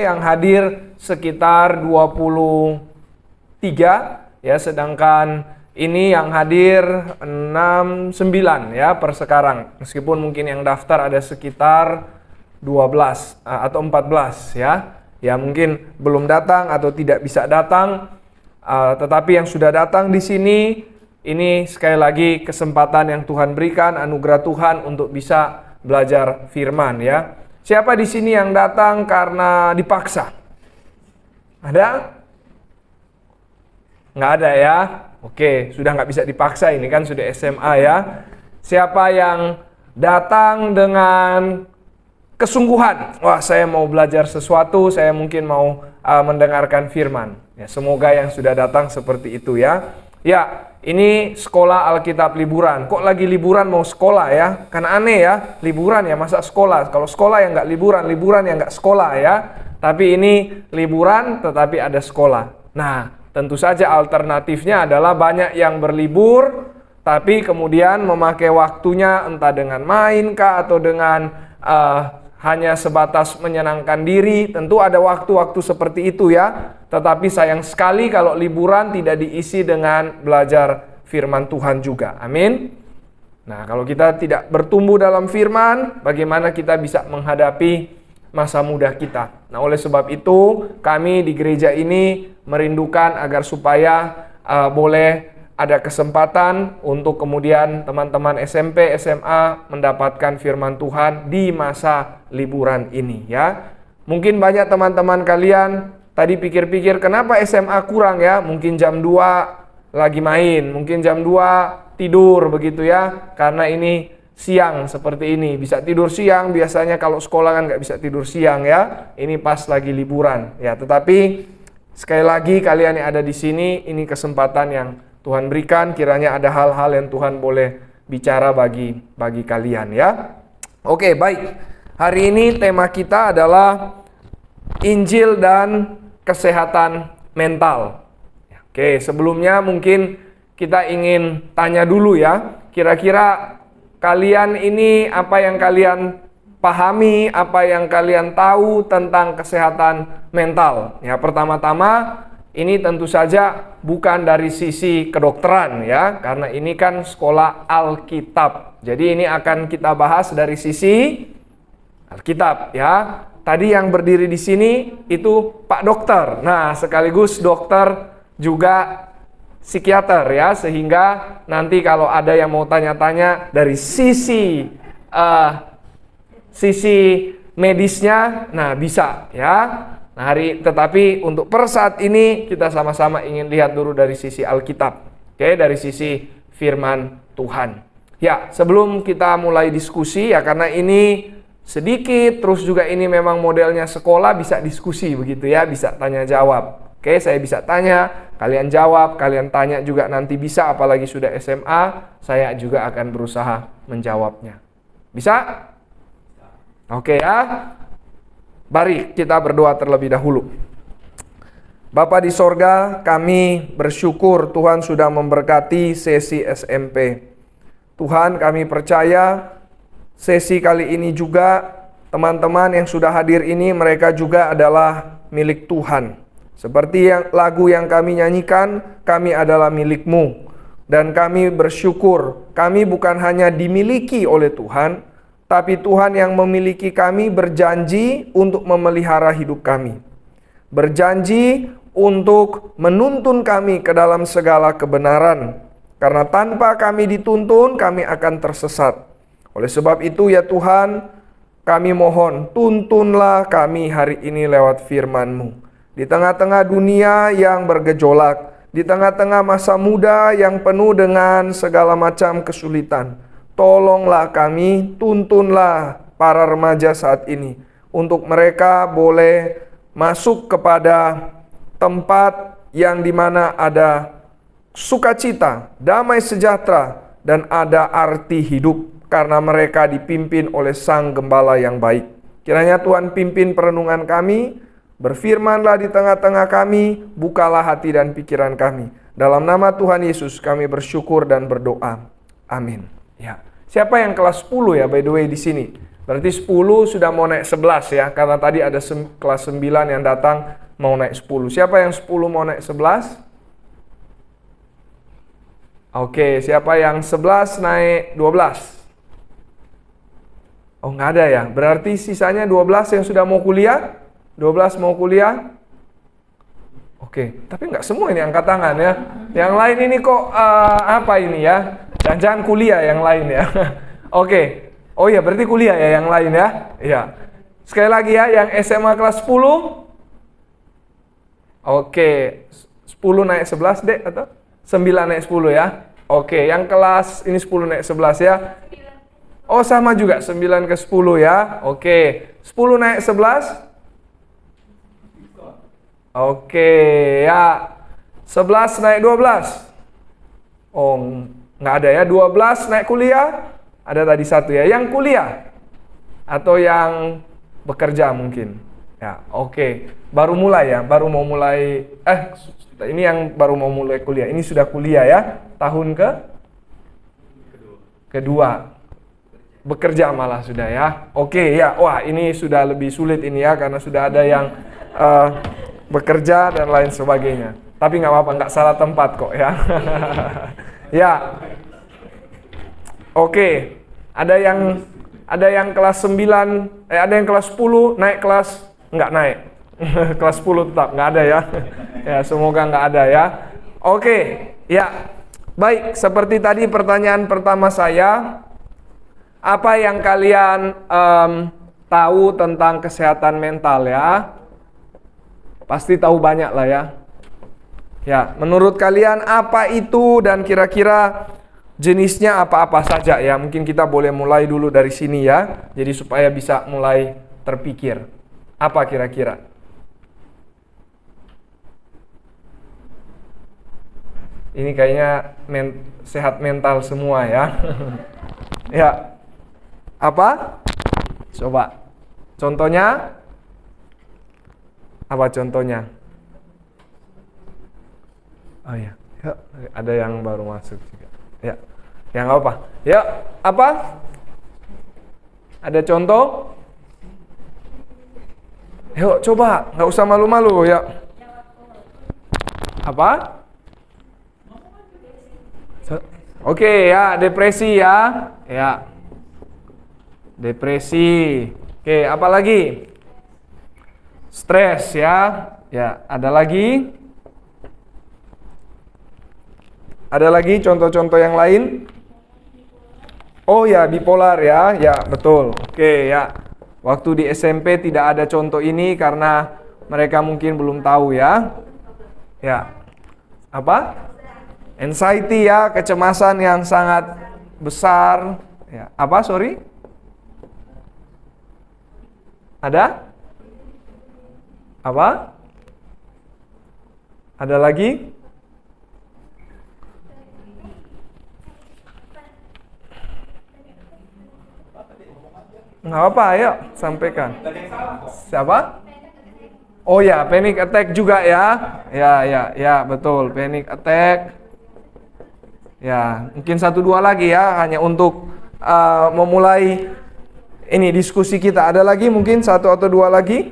yang hadir sekitar 23 ya, sedangkan ini yang hadir 69 ya per sekarang. Meskipun mungkin yang daftar ada sekitar 12 atau 14 ya. Ya mungkin belum datang atau tidak bisa datang, tetapi yang sudah datang di sini, ini sekali lagi kesempatan yang Tuhan berikan, anugerah Tuhan untuk bisa belajar firman ya. Siapa di sini yang datang karena dipaksa? Ada? Nggak ada ya? Oke, sudah nggak bisa dipaksa, ini kan sudah SMA ya. Siapa yang datang dengan kesungguhan? Wah, saya mau belajar sesuatu, saya mungkin mau mendengarkan firman. Ya, semoga yang sudah datang seperti itu ya. Ya, ini sekolah Alkitab liburan. Kok lagi liburan mau sekolah ya? Kan aneh ya, liburan ya masa sekolah. Kalau sekolah yang nggak liburan, liburan yang nggak sekolah ya. Tapi ini liburan tetapi ada sekolah. Nah, tentu saja alternatifnya adalah banyak yang berlibur, tapi kemudian memakai waktunya entah dengan main kah atau dengan hanya sebatas menyenangkan diri. Tentu ada waktu-waktu seperti itu ya. Tetapi sayang sekali kalau liburan tidak diisi dengan belajar firman Tuhan juga. Amin. Nah, kalau kita tidak bertumbuh dalam firman, bagaimana kita bisa menghadapi masa muda kita? Nah, oleh sebab itu kami di gereja ini merindukan agar supaya boleh ada kesempatan untuk kemudian teman-teman SMP, SMA mendapatkan firman Tuhan di masa liburan ini ya. Mungkin banyak teman-teman kalian tadi pikir-pikir kenapa SMA kurang ya? Mungkin jam 2 lagi main, mungkin jam 2 tidur begitu ya. Karena ini siang seperti ini, bisa tidur siang, biasanya kalau sekolah kan nggak bisa tidur siang ya. Ini pas lagi liburan ya. Tetapi sekali lagi kalian yang ada di sini, ini kesempatan yang Tuhan berikan, kiranya ada hal-hal yang Tuhan boleh bicara bagi kalian ya. Oke, baik. Hari ini tema kita adalah Injil dan kesehatan mental. Oke, sebelumnya mungkin kita ingin tanya dulu ya. Kira-kira kalian ini apa yang kalian pahami, apa yang kalian tahu tentang kesehatan mental? Ya, pertama-tama ini tentu saja bukan dari sisi kedokteran ya, karena ini kan sekolah Alkitab. Jadi ini akan kita bahas dari sisi Alkitab ya. Tadi yang berdiri di sini itu Pak Dokter. Nah, sekaligus dokter juga psikiater ya, sehingga nanti kalau ada yang mau tanya-tanya dari sisi medisnya, nah bisa ya. Nah, tetapi untuk per saat ini kita sama-sama ingin lihat dulu dari sisi Alkitab. Oke, dari sisi firman Tuhan. Ya, sebelum kita mulai diskusi ya, karena ini sedikit, terus juga ini memang modelnya sekolah, bisa diskusi begitu ya, bisa tanya jawab. Oke, saya bisa tanya, kalian jawab, kalian tanya juga nanti bisa, apalagi sudah SMA, saya juga akan berusaha menjawabnya. Bisa? Oke ya. Mari kita berdoa terlebih dahulu. Bapa di sorga, kami bersyukur Tuhan sudah memberkati sesi SMP. Tuhan, kami percaya sesi kali ini juga teman-teman yang sudah hadir ini, mereka juga adalah milik Tuhan. Seperti lagu yang kami nyanyikan, kami adalah milik-Mu. Dan kami bersyukur, kami bukan hanya dimiliki oleh Tuhan, tapi Tuhan yang memiliki kami berjanji untuk memelihara hidup kami. Berjanji untuk menuntun kami ke dalam segala kebenaran. Karena tanpa kami dituntun, kami akan tersesat. Oleh sebab itu ya Tuhan, kami mohon, tuntunlah kami hari ini lewat firman-Mu. Di tengah-tengah dunia yang bergejolak, di tengah-tengah masa muda yang penuh dengan segala macam kesulitan, tolonglah kami, tuntunlah para remaja saat ini, untuk mereka boleh masuk kepada tempat yang dimana ada sukacita, damai sejahtera, dan ada arti hidup, karena mereka dipimpin oleh Sang Gembala yang baik. Kiranya Tuhan pimpin perenungan kami, berfirmanlah di tengah-tengah kami, bukalah hati dan pikiran kami. Dalam nama Tuhan Yesus kami bersyukur dan berdoa. Amin. Ya. Siapa yang kelas 10 ya by the way di sini? Berarti 10 sudah mau naik 11 ya, karena tadi ada kelas 9 yang datang mau naik 10. Siapa yang 10 mau naik 11? Oke, siapa yang 11 naik 12? Oh, nggak ada ya. Berarti sisanya 12 yang sudah mau kuliah? 12 mau kuliah? Oke, tapi nggak semua ini angkat tangan ya. Yang lain ini kok apa ini ya? Jangan kuliah yang lain ya. Oke. Oh iya, berarti kuliah ya yang lain ya. Iya. Sekali lagi ya, yang SMA kelas 10. Oke, 10 naik 11 dek atau 9 naik 10 ya. Oke, yang kelas ini 10 naik 11 ya. Oh, sama juga 9 ke 10 ya. Oke, 10 naik 11. Oke, ya. 11 naik 12. Oh, nggak ada ya. 12 naik kuliah. Ada tadi satu ya. Yang kuliah atau yang bekerja mungkin. Ya, oke. Baru mulai ya, baru mau mulai ini yang baru mau mulai kuliah. Ini sudah kuliah ya. Tahun kedua. Bekerja malah sudah ya. Oke ya. Wah, ini sudah lebih sulit ini ya, karena sudah ada yang bekerja dan lain sebagainya. Tapi nggak apa-apa, nggak salah tempat kok ya. Ya. Oke. Ada yang kelas 9, ada yang kelas 10 naik kelas, nggak naik. Kelas 10 tetap nggak ada ya. Ya, semoga nggak ada ya. Oke. Ya. Baik, seperti tadi pertanyaan pertama saya, apa yang kalian tahu tentang kesehatan mental ya? Pasti tahu banyak lah ya. Ya, menurut kalian apa itu dan kira-kira jenisnya apa-apa saja ya? Mungkin kita boleh mulai dulu dari sini ya. Jadi supaya bisa mulai terpikir. Apa kira-kira? Ini kayaknya sehat mental semua ya. Ya. Apa? Coba. Contohnya? Apa contohnya? Oh ya, ada yang baru masuk juga. Ya, yang apa? Ya, apa? Ada contoh? Yuk, coba, nggak usah malu-malu ya. Apa? Oke ya, depresi ya. Ya, depresi. Oke, apa lagi? Stres ya. Ya, ada lagi? Ada lagi contoh-contoh yang lain? Oh ya, bipolar ya. Ya, betul. Oke ya. Waktu di SMP tidak ada contoh ini karena mereka mungkin belum tahu ya. Ya. Apa? Anxiety ya, kecemasan yang sangat besar. Ya. Apa, sorry? Ada? Apa? Ada lagi? Nggak apa, ayo sampaikan. Siapa? Oh ya, panic attack juga ya. Ya, betul, panic attack. Ya, mungkin 1-2 lagi ya, hanya untuk memulai ini diskusi kita. Ada lagi mungkin 1 atau 2 lagi?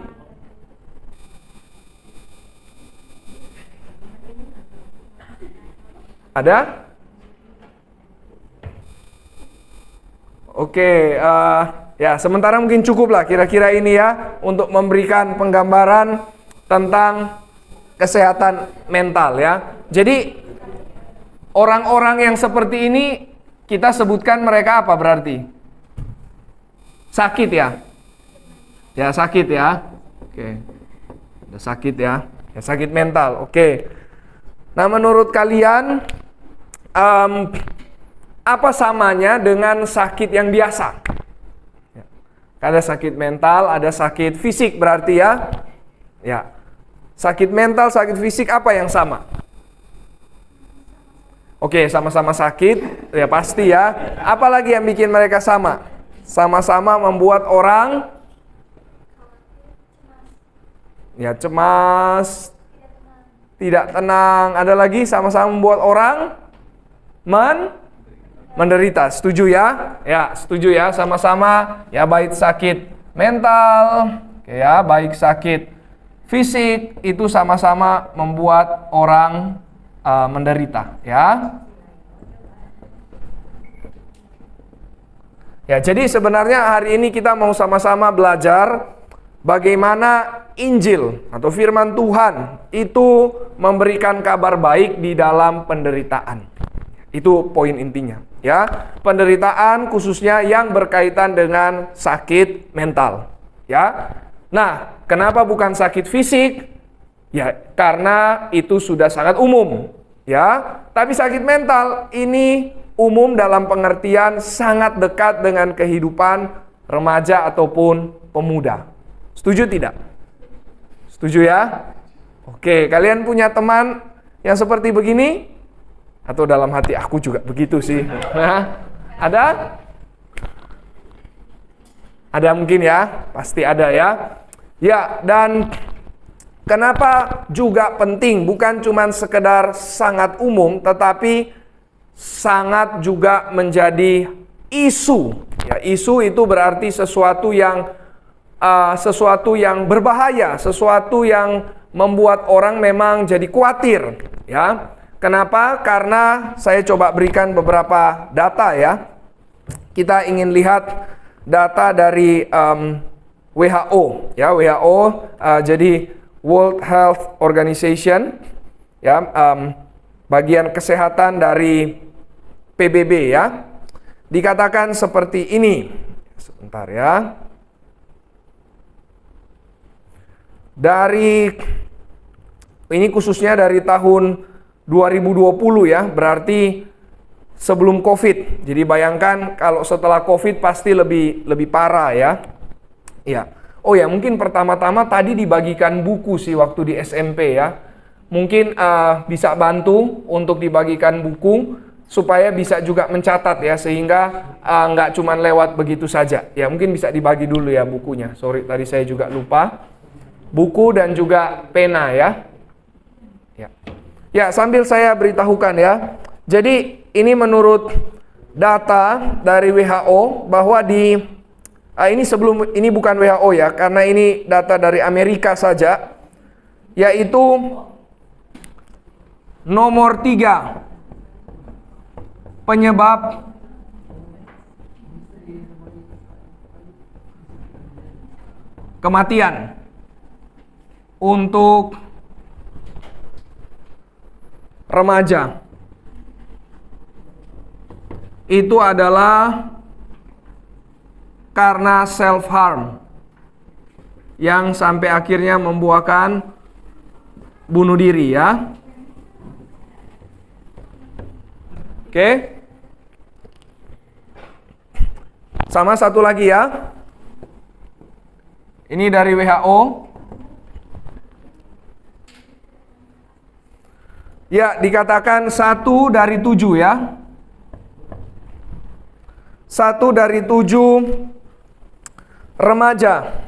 Ada? Oke, ya sementara mungkin cukup lah kira-kira ini ya untuk memberikan penggambaran tentang kesehatan mental ya. Jadi orang-orang yang seperti ini kita sebutkan mereka apa berarti? Sakit ya? Ya sakit ya. Oke. Ada sakit ya. Ya sakit mental. Oke. Nah menurut kalian apa samanya dengan sakit yang biasa? Ada sakit mental, ada sakit fisik berarti ya. Ya. Sakit mental, sakit fisik apa yang sama? Oke, sama-sama sakit, ya pasti ya. Apalagi yang bikin mereka sama? Sama-sama membuat orang ya cemas, tidak tenang. Ada lagi sama-sama membuat orang menderita. Setuju ya? Ya, setuju ya, sama-sama. Ya, baik sakit mental, ya, baik sakit fisik, itu sama-sama membuat orang menderita, ya. Ya, jadi sebenarnya hari ini kita mau sama-sama belajar bagaimana Injil atau firman Tuhan itu memberikan kabar baik di dalam penderitaan. Itu poin intinya, ya. Penderitaan khususnya yang berkaitan dengan sakit mental, ya. Nah, kenapa bukan sakit fisik? Ya, karena itu sudah sangat umum, ya. Tapi sakit mental ini umum dalam pengertian sangat dekat dengan kehidupan remaja ataupun pemuda. Setuju tidak? Setuju ya? Oke, kalian punya teman yang seperti begini? Atau dalam hati aku juga begitu sih. Nah, ada? Ada mungkin ya? Pasti ada ya. Ya, dan kenapa juga penting? Bukan cuma sekedar sangat umum, tetapi sangat juga menjadi isu. Ya, isu itu berarti sesuatu yang berbahaya, sesuatu yang membuat orang memang jadi khawatir. Ya, kenapa? Karena saya coba berikan beberapa data ya. Kita ingin lihat data dari WHO. Ya, WHO jadi World Health Organization. Ya, bagian kesehatan dari PBB ya, dikatakan seperti ini. Sebentar ya. Ini khususnya dari tahun 2020 ya, berarti sebelum COVID. Jadi bayangkan kalau setelah COVID pasti lebih parah ya. Ya. Oh ya, mungkin pertama-tama tadi dibagikan buku sih waktu di SMP ya. Mungkin bisa bantu untuk dibagikan buku supaya bisa juga mencatat ya, sehingga nggak cuma lewat begitu saja. Ya, mungkin bisa dibagi dulu ya bukunya. Sorry, tadi saya juga lupa. Buku dan juga pena ya. Ya, ya, sambil saya beritahukan ya. Jadi ini menurut data dari WHO bahwa ini bukan WHO ya, karena ini data dari Amerika saja, yaitu nomor 3 penyebab kematian untuk remaja itu adalah karena self harm yang sampai akhirnya membuahkan bunuh diri ya. Oke. Sama satu lagi ya. Ini dari WHO. Ya, dikatakan 1 dari 7 ya. 1 dari 7 remaja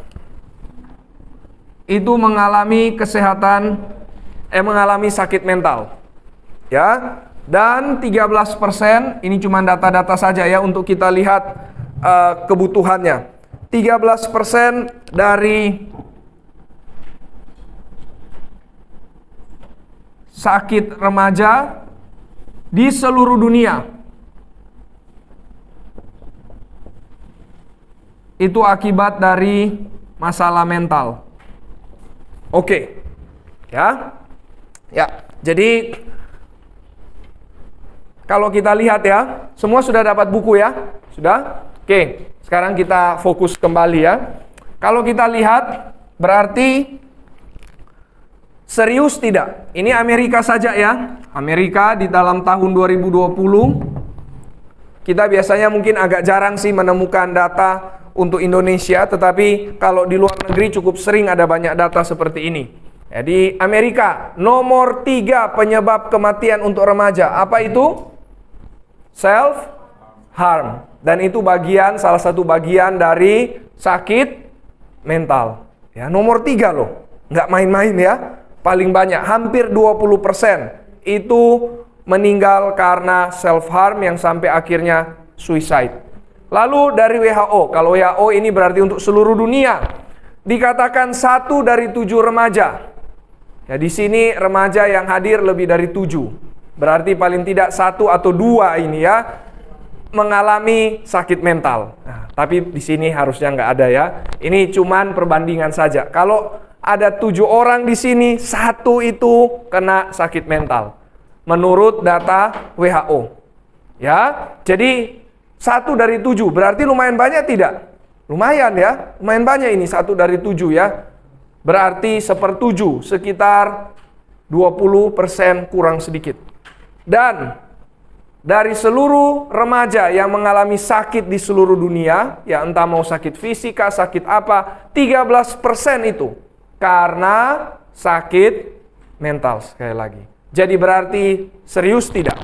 itu mengalami mengalami sakit mental. Ya. Dan 13%, ini cuma data-data saja ya untuk kita lihat kebutuhannya. 13% dari sakit remaja di seluruh dunia itu akibat dari masalah mental. Oke. Ya. Ya, jadi kalau kita lihat ya, semua sudah dapat buku ya? Sudah? Oke, sekarang kita fokus kembali ya. Kalau kita lihat, berarti serius tidak? Ini Amerika saja ya. Amerika di dalam tahun 2020, kita biasanya mungkin agak jarang sih menemukan data untuk Indonesia, tetapi kalau di luar negeri cukup sering ada banyak data seperti ini. Jadi Amerika, nomor 3 penyebab kematian untuk remaja. Apa itu? Self harm. Dan itu salah satu bagian dari sakit mental. Ya, nomor 3 loh. Nggak main-main ya. Paling banyak, hampir 20% itu meninggal karena self-harm yang sampai akhirnya suicide. Lalu dari WHO, kalau WHO ini berarti untuk seluruh dunia, dikatakan 1 dari 7 remaja. Ya, di sini remaja yang hadir lebih dari 7. Berarti paling tidak 1 atau 2 ini ya mengalami sakit mental. Nah, tapi di sini harusnya nggak ada ya. Ini cuman perbandingan saja. Kalau ada 7 orang di sini, 1 itu kena sakit mental. Menurut data WHO. Ya, jadi 1 dari 7 berarti lumayan banyak tidak? Lumayan ya, lumayan banyak ini 1 dari 7 ya. Berarti 1/7, sekitar 20% kurang sedikit. Dan dari seluruh remaja yang mengalami sakit di seluruh dunia, ya entah mau sakit fisika, sakit apa, 13% itu karena sakit mental sekali lagi. Jadi berarti serius tidak?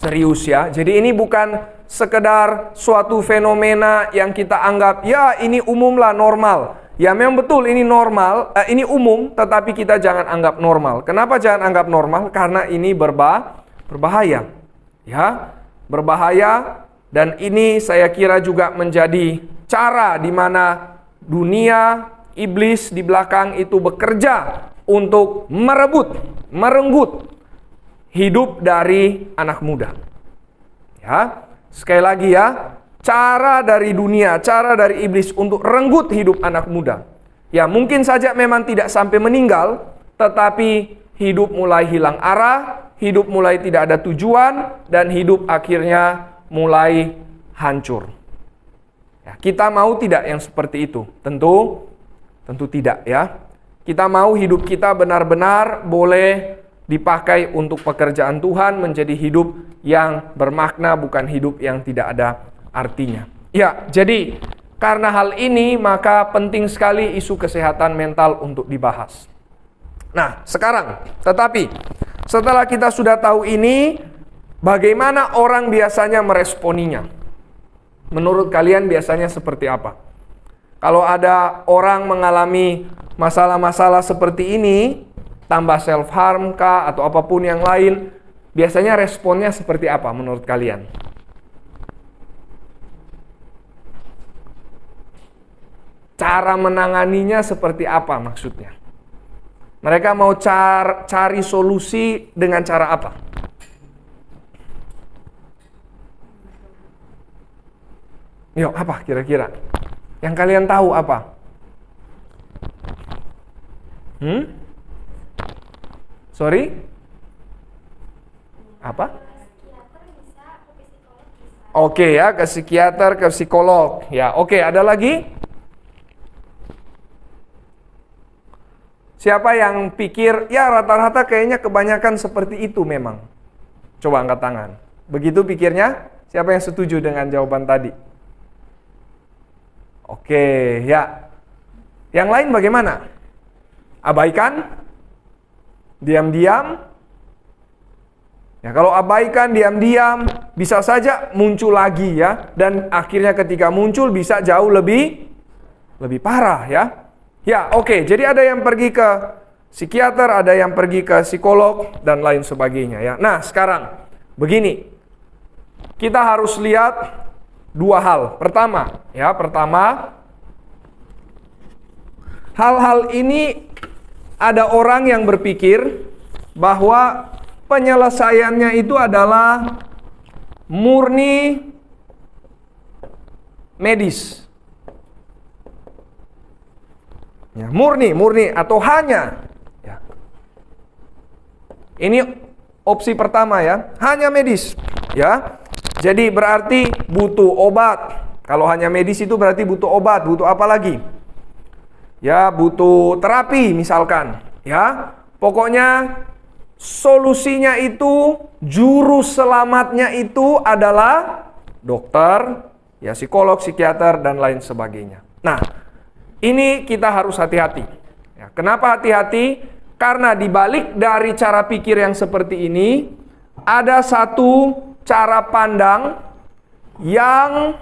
Serius ya. Jadi ini bukan sekedar suatu fenomena yang kita anggap, ya ini umumlah, normal. Ya memang betul ini normal, ini umum, tetapi kita jangan anggap normal. Kenapa jangan anggap normal? Karena ini berbahaya. Ya, berbahaya, dan ini saya kira juga menjadi cara di mana dunia iblis di belakang itu bekerja untuk merenggut hidup dari anak muda. Ya, sekali lagi ya, cara dari dunia, cara dari iblis untuk renggut hidup anak muda. Ya, mungkin saja memang tidak sampai meninggal, tetapi hidup mulai hilang arah, hidup mulai tidak ada tujuan, dan hidup akhirnya mulai hancur. Ya, kita mau tidak yang seperti itu? Tentu tidak ya. Kita mau hidup kita benar-benar boleh dipakai untuk pekerjaan Tuhan, menjadi hidup yang bermakna, bukan hidup yang tidak ada artinya. Ya, jadi karena hal ini maka penting sekali isu kesehatan mental untuk dibahas. Nah, sekarang tetapi setelah kita sudah tahu ini, bagaimana orang biasanya meresponinya? Menurut kalian biasanya seperti apa? Kalau ada orang mengalami masalah-masalah seperti ini, tambah self-harm kah atau apapun yang lain, biasanya responnya seperti apa menurut kalian? Cara menanganinya seperti apa maksudnya? Mereka mau cari solusi dengan cara apa? Yuk, apa kira-kira? Yang kalian tahu apa? Sorry? Apa? Oke ya, ke psikiater, ke psikolog. Ya, oke, ada lagi? Siapa yang pikir, ya rata-rata kayaknya kebanyakan seperti itu memang? Coba angkat tangan. Begitu pikirnya? Siapa yang setuju dengan jawaban tadi? Oke, ya. Yang lain bagaimana? Abaikan? Diam-diam? Ya, kalau abaikan, diam-diam, bisa saja muncul lagi ya. Dan akhirnya ketika muncul bisa jauh lebih parah ya. Ya, oke. Jadi ada yang pergi ke psikiater, ada yang pergi ke psikolog, dan lain sebagainya ya. Nah, sekarang begini. Kita harus lihat dua hal. Pertama, hal-hal ini ada orang yang berpikir bahwa penyelesaiannya itu adalah murni medis. Ya, murni atau hanya ya. Ini opsi pertama ya, hanya medis ya. Jadi berarti butuh obat. Kalau hanya medis itu berarti butuh obat, butuh apa lagi? Ya, butuh terapi misalkan ya. Pokoknya solusinya itu, juru selamatnya itu adalah dokter, ya psikolog, psikiater, dan lain sebagainya. Nah, ini kita harus hati-hati. Ya, kenapa hati-hati? Karena dibalik dari cara pikir yang seperti ini, ada satu cara pandang yang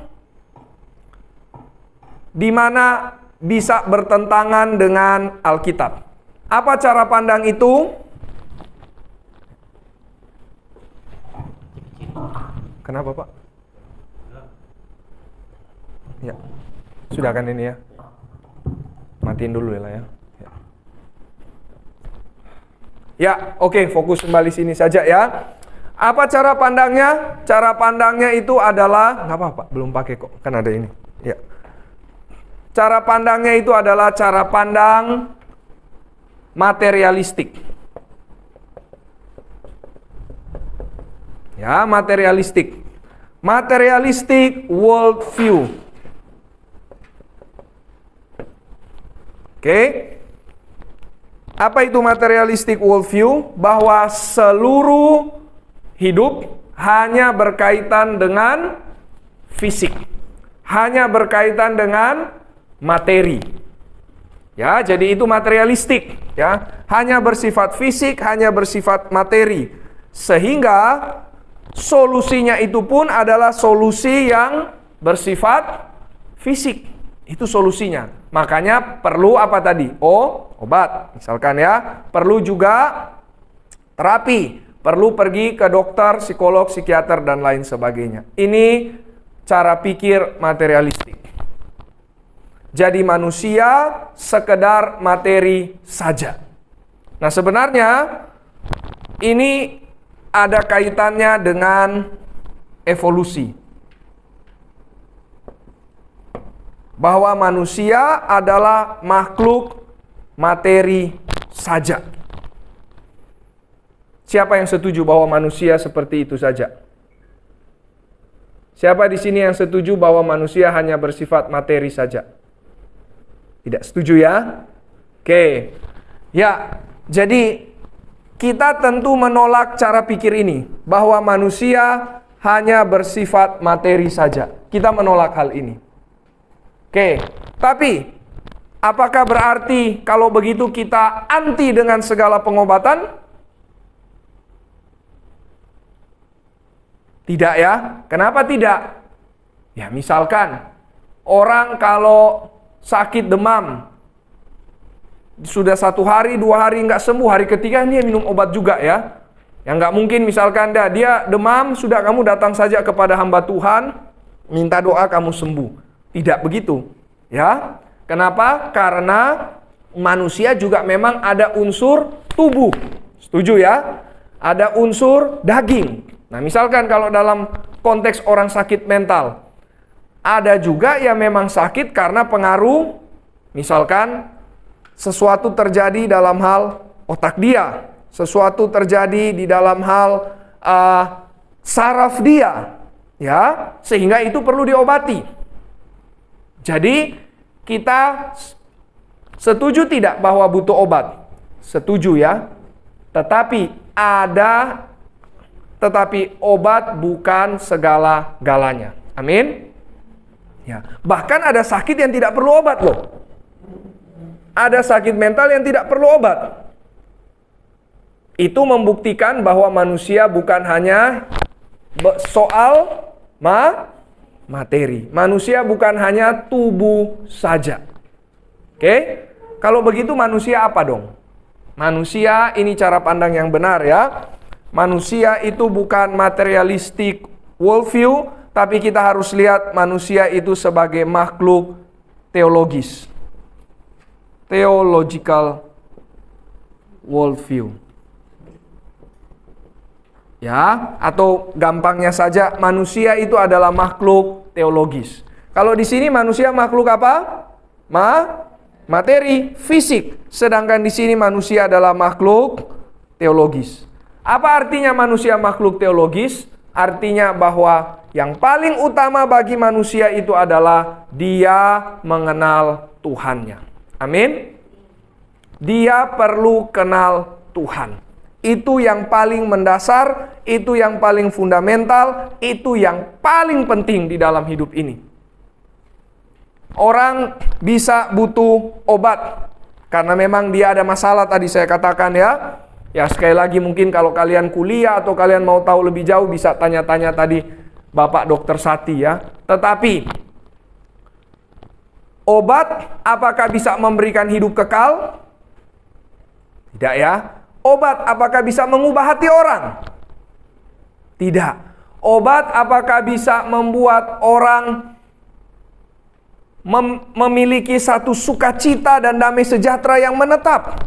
dimana bisa bertentangan dengan Alkitab. Apa cara pandang itu? Kenapa, Pak? Ya. Sudah kan ini ya? Matiin dulu ya. Ya, oke, fokus kembali sini saja ya. Apa cara pandangnya? Cara pandangnya itu adalah, nggak apa-apa, belum pakai kok, kan ada ini. Ya. Cara pandangnya itu adalah cara pandang materialistik. Ya, materialistik. Materialistic world view. Oke. Apa itu materialistic world view? Bahwa seluruh hidup hanya berkaitan dengan fisik. Hanya berkaitan dengan materi. Ya, jadi itu materialistik, ya. Hanya bersifat fisik, hanya bersifat materi. Sehingga solusinya itu pun adalah solusi yang bersifat fisik. Itu solusinya. Makanya perlu apa tadi? Obat. Misalkan ya, perlu juga terapi, perlu pergi ke dokter, psikolog, psikiater dan lain sebagainya. Ini cara pikir materialistik. Jadi manusia sekedar materi saja. Nah, sebenarnya ini ada kaitannya dengan evolusi. Bahwa manusia adalah makhluk materi saja. Siapa yang setuju bahwa manusia seperti itu saja? Siapa di sini yang setuju bahwa manusia hanya bersifat materi saja? Tidak setuju ya? Oke. Ya, jadi kita tentu menolak cara pikir ini, bahwa manusia hanya bersifat materi saja. Kita menolak hal ini. Oke, tapi apakah berarti kalau begitu kita anti dengan segala pengobatan? Tidak ya. Kenapa tidak? Ya, misalkan orang kalau sakit demam, sudah 1 hari, 2 hari nggak sembuh, hari ketiga dia minum obat juga ya. Yang nggak mungkin misalkan dia demam, sudah kamu datang saja kepada hamba Tuhan, minta doa kamu sembuh. Tidak begitu, ya. Kenapa? Karena manusia juga memang ada unsur tubuh. Setuju ya? Ada unsur daging. Nah, misalkan kalau dalam konteks orang sakit mental, ada juga yang memang sakit karena pengaruh, misalkan sesuatu terjadi dalam hal otak dia, sesuatu terjadi di dalam hal saraf dia, ya, sehingga itu perlu diobati. Jadi kita setuju tidak bahwa butuh obat? Setuju ya. Tetapi obat bukan segala-galanya. Amin. Ya. Bahkan ada sakit yang tidak perlu obat loh. Ada sakit mental yang tidak perlu obat. Itu membuktikan bahwa manusia bukan hanya soal materi. Manusia bukan hanya tubuh saja. Oke? Kalau begitu manusia apa dong? Manusia, ini cara pandang yang benar ya. Manusia itu bukan materialistic worldview, tapi kita harus lihat manusia itu sebagai makhluk teologis. Theological worldview. Ya, atau gampangnya saja manusia itu adalah makhluk teologis. Kalau di sini manusia makhluk apa? Materi, fisik. Sedangkan di sini manusia adalah makhluk teologis. Apa artinya manusia makhluk teologis? Artinya bahwa yang paling utama bagi manusia itu adalah dia mengenal Tuhannya. Amin. Dia perlu kenal Tuhan. Itu yang paling mendasar, itu yang paling fundamental, itu yang paling penting di dalam hidup ini. Orang bisa butuh obat karena memang dia ada masalah, tadi saya katakan ya. Ya, sekali lagi mungkin kalau kalian kuliah atau kalian mau tahu lebih jauh bisa tanya-tanya tadi Bapak Dokter Sati ya. Tetapi obat apakah bisa memberikan hidup kekal? Tidak ya. Obat apakah bisa mengubah hati orang? Tidak. Obat apakah bisa membuat orang memiliki satu sukacita dan damai sejahtera yang menetap?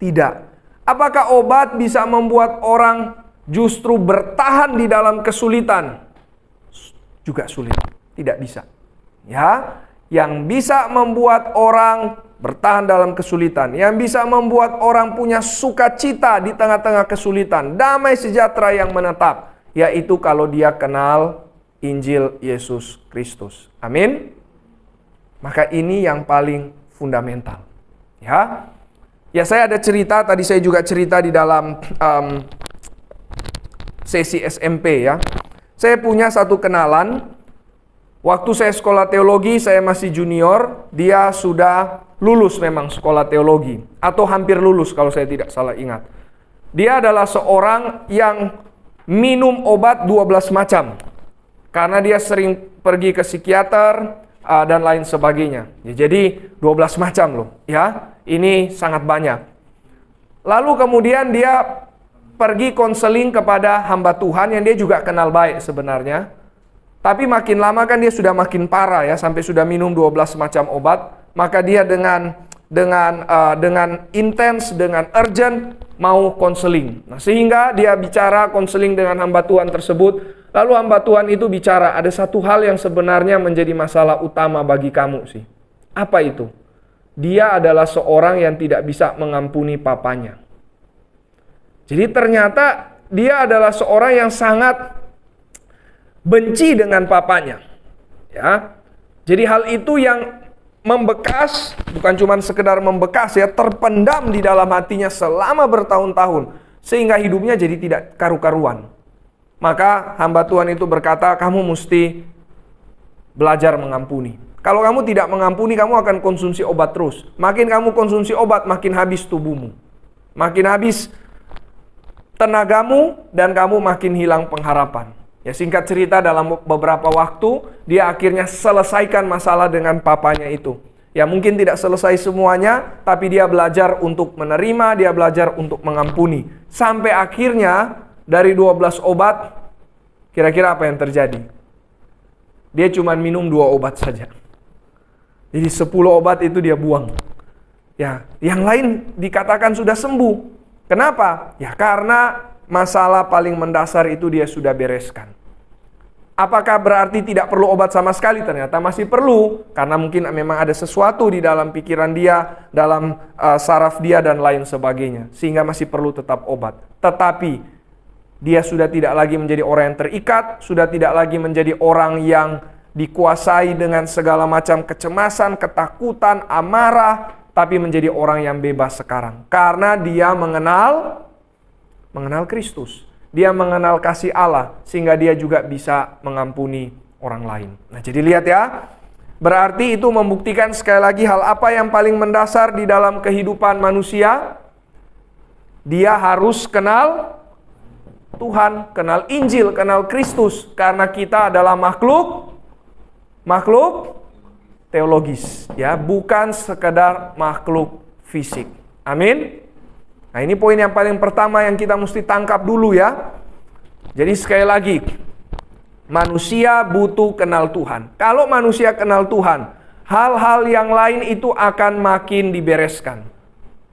Tidak. Apakah obat bisa membuat orang justru bertahan di dalam kesulitan? Juga sulit. Tidak bisa. Ya, yang bisa membuat orang bertahan dalam kesulitan, yang bisa membuat orang punya sukacita di tengah-tengah kesulitan, damai sejahtera yang menetap, yaitu kalau dia kenal Injil Yesus Kristus. Amin. Maka ini yang paling fundamental. Ya. Ya, saya ada cerita, tadi saya juga cerita di dalam sesi SMP ya. Saya punya satu kenalan, waktu saya sekolah teologi, saya masih junior, dia sudah lulus memang sekolah teologi, atau hampir lulus kalau saya tidak salah ingat. Dia adalah seorang yang minum obat 12 macam, karena dia sering pergi ke psikiater dan lain sebagainya. Ya, jadi 12 macam loh ya. Ini sangat banyak. Lalu kemudian dia pergi konseling kepada hamba Tuhan yang dia juga kenal baik sebenarnya. Tapi makin lama kan dia sudah makin parah ya, sampai sudah minum 12 macam obat. Maka dia dengan intens, dengan urgent mau konseling. Nah, sehingga dia bicara konseling dengan hamba Tuhan tersebut. Lalu hamba Tuhan itu bicara, ada satu hal yang sebenarnya menjadi masalah utama bagi kamu sih. Apa itu? Dia adalah seorang yang tidak bisa mengampuni papanya. Jadi ternyata dia adalah seorang yang sangat benci dengan papanya. Ya. Jadi hal itu yang membekas, bukan cuma sekedar membekas ya, terpendam di dalam hatinya selama bertahun-tahun, sehingga hidupnya jadi tidak karu-karuan. Maka hamba Tuhan itu berkata, kamu mesti belajar mengampuni. Kalau kamu tidak mengampuni, kamu akan konsumsi obat terus. Makin kamu konsumsi obat, makin habis tubuhmu. Makin habis tenagamu, dan kamu makin hilang pengharapan. Ya, singkat cerita, dalam beberapa waktu, dia akhirnya selesaikan masalah dengan papanya itu. Ya, mungkin tidak selesai semuanya, tapi dia belajar untuk menerima, dia belajar untuk mengampuni. Sampai akhirnya, dari 12 obat, kira-kira apa yang terjadi? Dia cuma minum 2 obat saja. Jadi 10 obat itu dia buang. Ya, yang lain dikatakan sudah sembuh. Kenapa? Ya karena masalah paling mendasar itu dia sudah bereskan. Apakah berarti tidak perlu obat sama sekali? Ternyata masih perlu. Karena mungkin memang ada sesuatu di dalam pikiran dia, dalam saraf dia dan lain sebagainya. Sehingga masih perlu tetap obat. Tetapi dia sudah tidak lagi menjadi orang yang terikat, sudah tidak lagi menjadi orang yang dikuasai dengan segala macam kecemasan, ketakutan, amarah, tapi menjadi orang yang bebas sekarang. Karena dia mengenal Kristus. Dia mengenal kasih Allah, sehingga dia juga bisa mengampuni orang lain. Nah, jadi lihat ya, berarti itu membuktikan sekali lagi hal apa yang paling mendasar di dalam kehidupan manusia. Dia harus kenal Tuhan, kenal Injil, kenal Kristus. Karena kita adalah makhluk teologis, ya, bukan sekedar makhluk fisik. Amin. Nah, ini poin yang paling pertama yang kita mesti tangkap dulu ya. Jadi sekali lagi, manusia butuh kenal Tuhan. Kalau manusia kenal Tuhan, hal-hal yang lain itu akan makin dibereskan.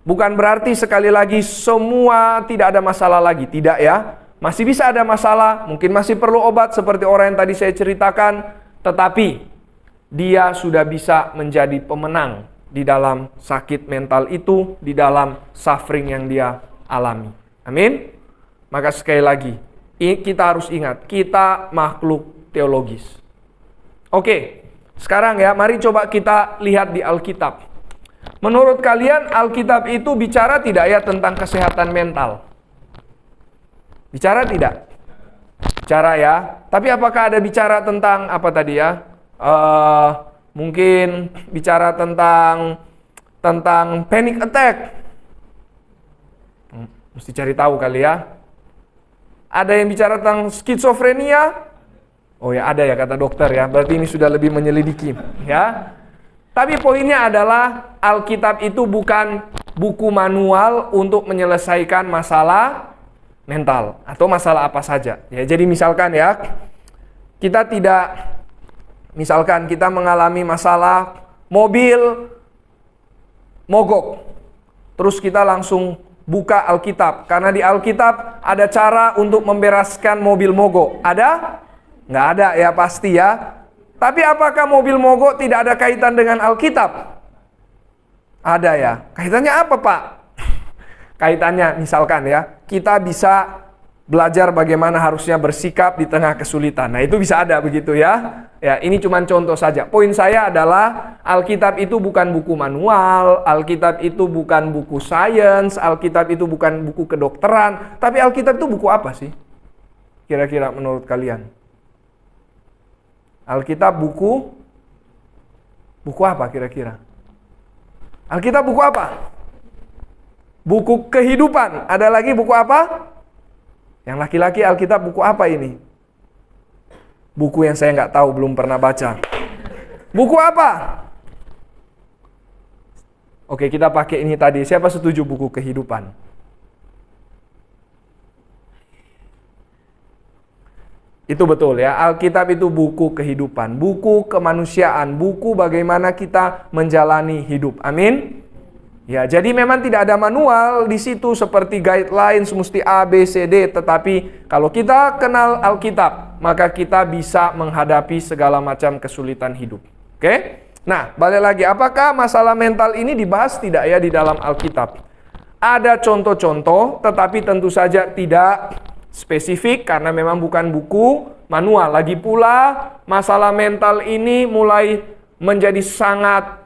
Bukan berarti sekali lagi semua tidak ada masalah lagi, tidak ya. Masih bisa ada masalah, mungkin masih perlu obat seperti orang yang tadi saya ceritakan. Tetapi dia sudah bisa menjadi pemenang di dalam sakit mental itu, di dalam suffering yang dia alami. Amin. Maka sekali lagi, kita harus ingat, kita makhluk teologis. Oke, sekarang ya, mari coba kita lihat di Alkitab. Menurut kalian, Alkitab itu bicara tidak ya tentang kesehatan mental? Bicara tidak? Bicara ya. Tapi apakah ada bicara tentang apa tadi ya? Mungkin bicara tentang panic attack. Mesti cari tahu kali ya. Ada yang bicara tentang skizofrenia? Oh ya, ada ya kata dokter ya. Berarti ini sudah lebih menyelidiki ya. Tapi poinnya adalah Alkitab itu bukan buku manual untuk menyelesaikan masalah mental atau masalah apa saja. Ya, jadi misalkan ya, misalkan kita mengalami masalah mobil mogok. Terus kita langsung buka Alkitab. Karena di Alkitab ada cara untuk membereskan mobil mogok. Ada? Nggak ada ya pasti ya. Tapi apakah mobil mogok tidak ada kaitan dengan Alkitab? Ada ya. Kaitannya apa, Pak? Kaitannya misalkan ya, kita bisa belajar bagaimana harusnya bersikap di tengah kesulitan. Nah, itu bisa ada begitu ya. Ya, ini cuma contoh saja. Poin saya adalah Alkitab itu bukan buku manual, Alkitab itu bukan buku sains, Alkitab itu bukan buku kedokteran, tapi Alkitab itu buku apa sih? Kira-kira menurut kalian? Alkitab buku apa kira-kira? Alkitab buku apa? Buku kehidupan. Ada lagi buku apa? Yang laki-laki Alkitab buku apa ini? Buku yang saya nggak tahu, belum pernah baca. Buku apa? Oke, kita pakai ini tadi. Siapa setuju buku kehidupan? Itu betul ya. Alkitab itu buku kehidupan, buku kemanusiaan, buku bagaimana kita menjalani hidup. Amin. Ya, jadi memang tidak ada manual di situ seperti guidelines mesti A, B, C, D. Tetapi kalau kita kenal Alkitab, maka kita bisa menghadapi segala macam kesulitan hidup. Oke? Nah, balik lagi. Apakah masalah mental ini dibahas tidak ya di dalam Alkitab? Ada contoh-contoh, tetapi tentu saja tidak spesifik karena memang bukan buku manual. Lagi pula, masalah mental ini mulai menjadi sangat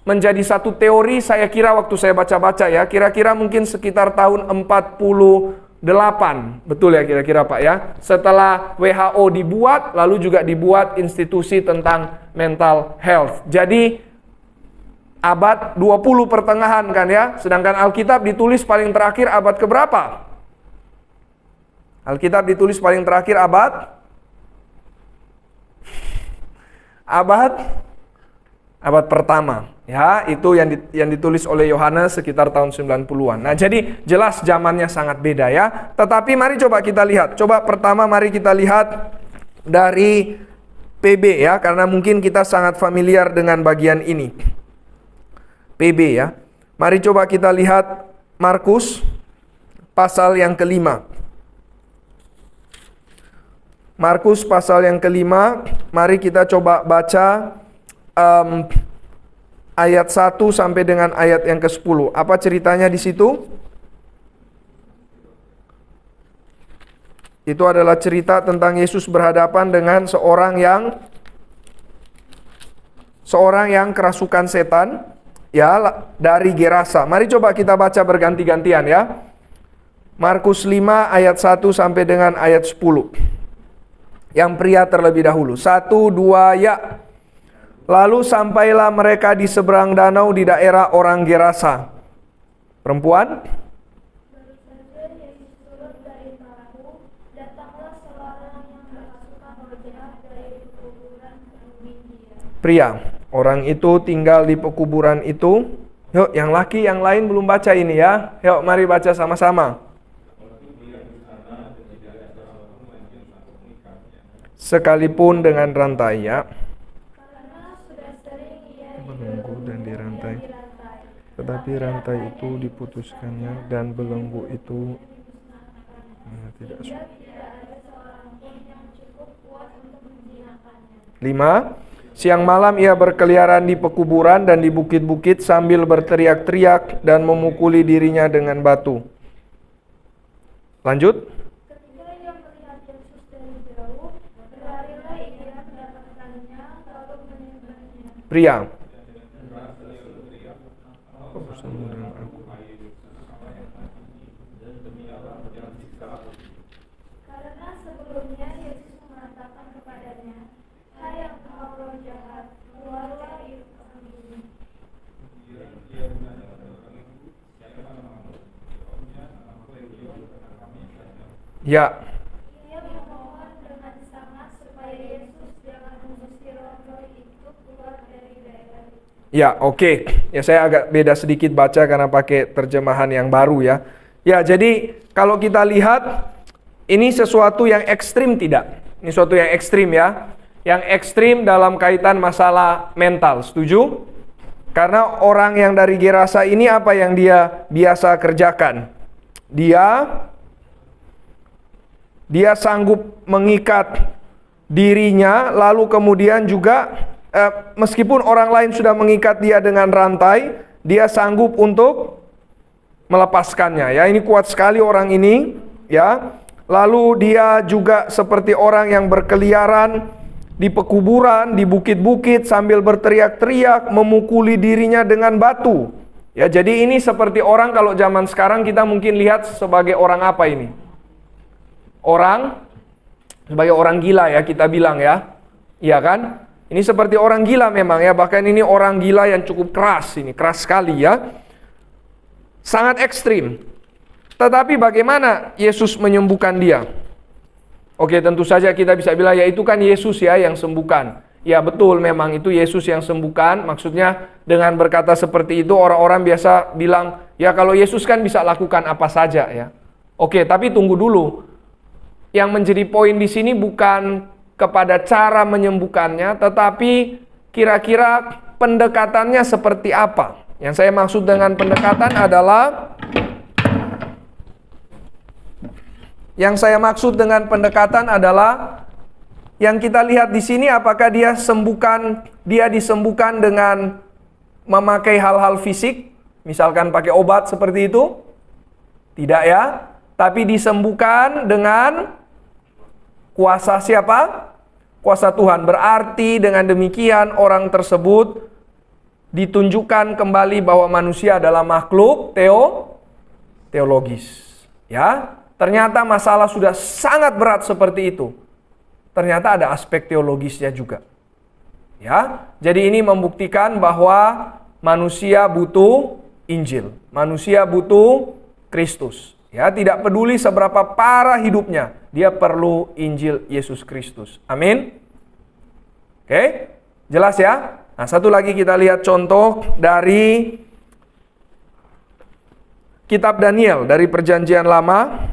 menjadi satu teori, saya kira waktu saya baca-baca ya, kira-kira mungkin sekitar tahun 48, betul ya kira-kira Pak ya, setelah WHO dibuat, lalu juga dibuat institusi tentang mental health. Jadi abad 20 pertengahan kan ya, sedangkan Alkitab ditulis paling terakhir abad keberapa? Alkitab ditulis paling terakhir abad pertama. Ya, itu yang ditulis oleh Yohanes sekitar tahun 90-an. Nah, jadi jelas zamannya sangat beda ya. Tetapi mari coba kita lihat. Coba pertama mari kita lihat dari PB ya, karena mungkin kita sangat familiar dengan bagian ini. PB ya. Mari coba kita lihat Markus pasal yang kelima. Markus pasal yang kelima, mari kita coba baca ayat 1 sampai dengan ayat yang ke-10. Apa ceritanya di situ? Itu adalah cerita tentang Yesus berhadapan dengan seorang yang kerasukan setan ya, dari Gerasa. Mari coba kita baca berganti-gantian ya. Markus 5 ayat 1 sampai dengan ayat 10. Yang pria terlebih dahulu. 1, 2, ya. Lalu sampailah mereka di seberang danau di daerah orang Gerasa. Perempuan? Pria. Orang itu tinggal di pekuburan itu. Yuk, yang laki, yang lain belum baca ini ya. Yuk, mari baca sama-sama. Sekalipun dengan rantai ya. Belenggu dan dirantai, tetapi rantai itu diputuskannya dan belenggu itu tidak suka. 5. Siang malam ia berkeliaran di pekuburan dan di bukit-bukit sambil berteriak-teriak dan memukuli dirinya dengan batu. Lanjut. Pria. Karena sebelumnya Yesus mengatakan kepadanya, "Hai engkau roh jahat, keluarlah itu ini." Ya. Ia memohon dengan sangat supaya Yesus jangan mengusir roh itu keluar dari daerah itu. Ya, oke. Ya, saya agak beda sedikit baca karena pakai terjemahan yang baru ya. Ya, jadi kalau kita lihat ini sesuatu yang ekstrim tidak? Ini sesuatu yang ekstrim ya. Yang ekstrim dalam kaitan masalah mental, setuju? Karena orang yang dari Gerasa ini apa yang dia biasa kerjakan? Dia sanggup mengikat dirinya, lalu kemudian juga meskipun orang lain sudah mengikat dia dengan rantai, dia sanggup untuk melepaskannya. Ya, ini kuat sekali orang ini, ya. Lalu dia juga seperti orang yang berkeliaran di pekuburan, di bukit-bukit sambil berteriak-teriak, memukuli dirinya dengan batu. Ya, jadi ini seperti orang kalau zaman sekarang kita mungkin lihat sebagai orang apa ini? Sebagai orang gila ya kita bilang ya. Iya kan? Ini seperti orang gila memang ya, bahkan ini orang gila yang cukup keras, ini keras sekali ya. Sangat ekstrim. Tetapi bagaimana Yesus menyembuhkan dia? Oke, tentu saja kita bisa bilang ya itu kan Yesus ya yang sembuhkan. Ya betul, memang itu Yesus yang sembuhkan. Maksudnya dengan berkata seperti itu orang-orang biasa bilang, ya kalau Yesus kan bisa lakukan apa saja ya. Oke, tapi tunggu dulu. Yang menjadi poin di sini bukan kepada cara menyembuhkannya, tetapi kira-kira pendekatannya seperti apa. Yang saya maksud dengan pendekatan adalah yang kita lihat di sini, apakah dia disembuhkan dengan memakai hal-hal fisik, misalkan pakai obat seperti itu? Tidak ya, tapi disembuhkan dengan kuasa siapa? Kuasa Tuhan. Berarti dengan demikian orang tersebut ditunjukkan kembali bahwa manusia adalah makhluk teologis. Ya, ternyata masalah sudah sangat berat seperti itu. Ternyata ada aspek teologisnya juga. Ya, jadi ini membuktikan bahwa manusia butuh Injil. Manusia butuh Kristus. Ya, tidak peduli seberapa parah hidupnya, dia perlu Injil Yesus Kristus. Amin. Oke, jelas ya? Nah, satu lagi kita lihat contoh dari kitab Daniel dari Perjanjian Lama.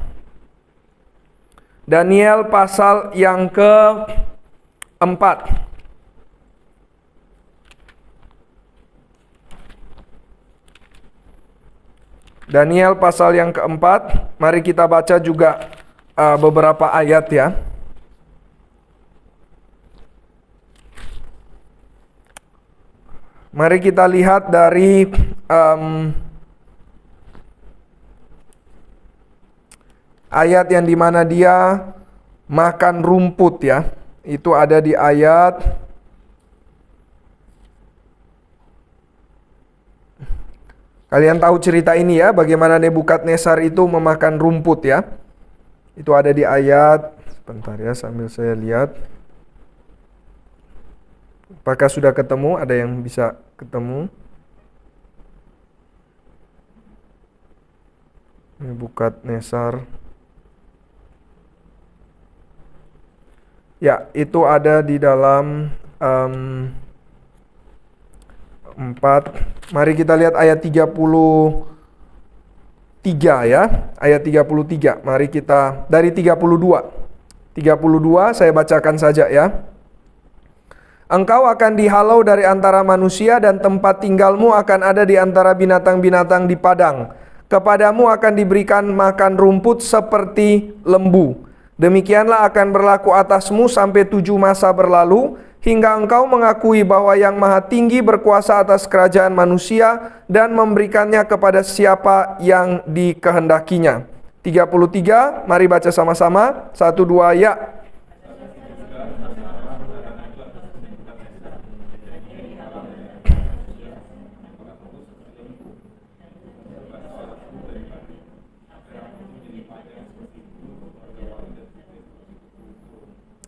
Daniel pasal yang ke-4. Daniel pasal yang ke-4. Mari kita baca juga beberapa ayat ya. Mari kita lihat dari ayat yang dimana dia makan rumput ya. Itu ada di ayat kalian tahu cerita ini ya, bagaimana Nebukadnezar itu memakan rumput ya. Itu ada di ayat, sebentar ya sambil saya lihat. Apakah sudah ketemu? Ada yang bisa ketemu? Nebukadnezar. Ya, itu ada di dalam 4. Mari kita lihat ayat 33 ya. Ayat 33. Mari kita dari 32. 32 saya bacakan saja ya. Engkau akan dihalau dari antara manusia dan tempat tinggalmu akan ada di antara binatang-binatang di padang. Kepadamu akan diberikan makan rumput seperti lembu. Demikianlah akan berlaku atasmu sampai 7 masa berlalu, hingga engkau mengakui bahwa Yang Maha Tinggi berkuasa atas kerajaan manusia dan memberikannya kepada siapa yang dikehendakinya. 33, mari baca sama-sama. 1, 2, ya.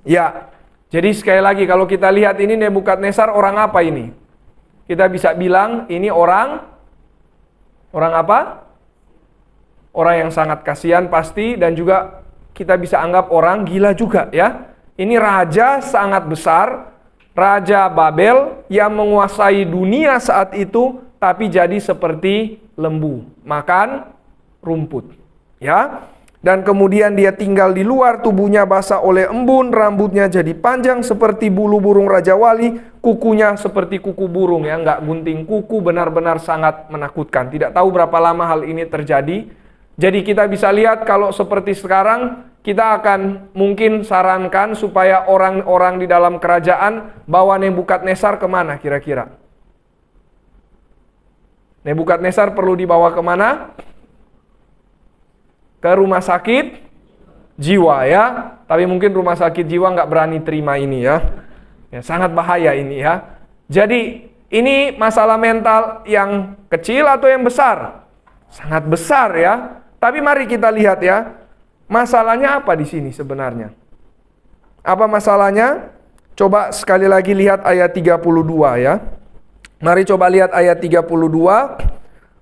Ya, jadi sekali lagi kalau kita lihat ini Nebukadnezar orang apa ini? Kita bisa bilang ini orang apa? Orang yang sangat kasihan pasti, dan juga kita bisa anggap orang gila juga ya. Ini raja sangat besar, Raja Babel yang menguasai dunia saat itu, tapi jadi seperti lembu, makan rumput. Ya. Dan kemudian dia tinggal di luar, tubuhnya basah oleh embun, rambutnya jadi panjang seperti bulu burung Raja Wali, kukunya seperti kuku burung, ya, nggak gunting kuku, benar-benar sangat menakutkan. Tidak tahu berapa lama hal ini terjadi. Jadi kita bisa lihat kalau seperti sekarang, kita akan mungkin sarankan supaya orang-orang di dalam kerajaan bawa Nebukadnezar kemana kira-kira? Nebukadnezar perlu dibawa kemana? Ke rumah sakit jiwa, ya. Tapi mungkin rumah sakit jiwa nggak berani terima ini, ya. Ya, sangat bahaya ini, ya. Jadi ini masalah mental yang kecil atau yang besar? Sangat besar, ya. Tapi mari kita lihat, ya. Masalahnya apa di sini sebenarnya? Apa masalahnya? Coba sekali lagi lihat ayat 32, ya. Mari coba lihat ayat 32.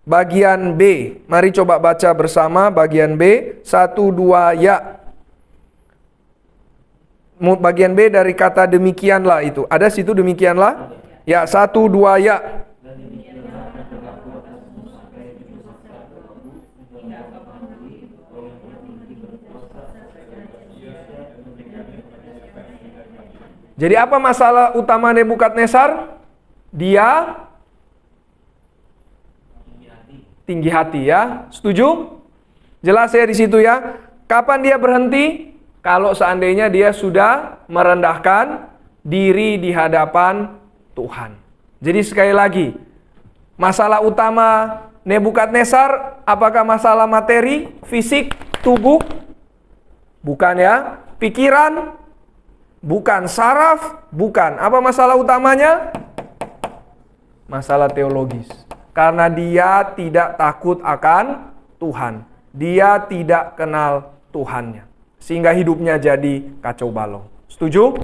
Bagian B, mari coba baca bersama bagian B, 1, 2, ya. Bagian B dari kata demikianlah itu. Ada situ demikianlah? Ya, 1, 2, ya. Jadi apa masalah utama Nebukadnezar? Dia tinggi hati, ya. Setuju? Jelas ya di situ, ya. Kapan dia berhenti? Kalau seandainya dia sudah merendahkan diri di hadapan Tuhan. Jadi sekali lagi, masalah utama Nebukadnezar apakah masalah materi, fisik, tubuh? Bukan, ya. Pikiran? Bukan. Saraf? Bukan. Apa masalah utamanya? Masalah teologis. Karena dia tidak takut akan Tuhan. Dia tidak kenal Tuhannya. Sehingga hidupnya jadi kacau balau. Setuju?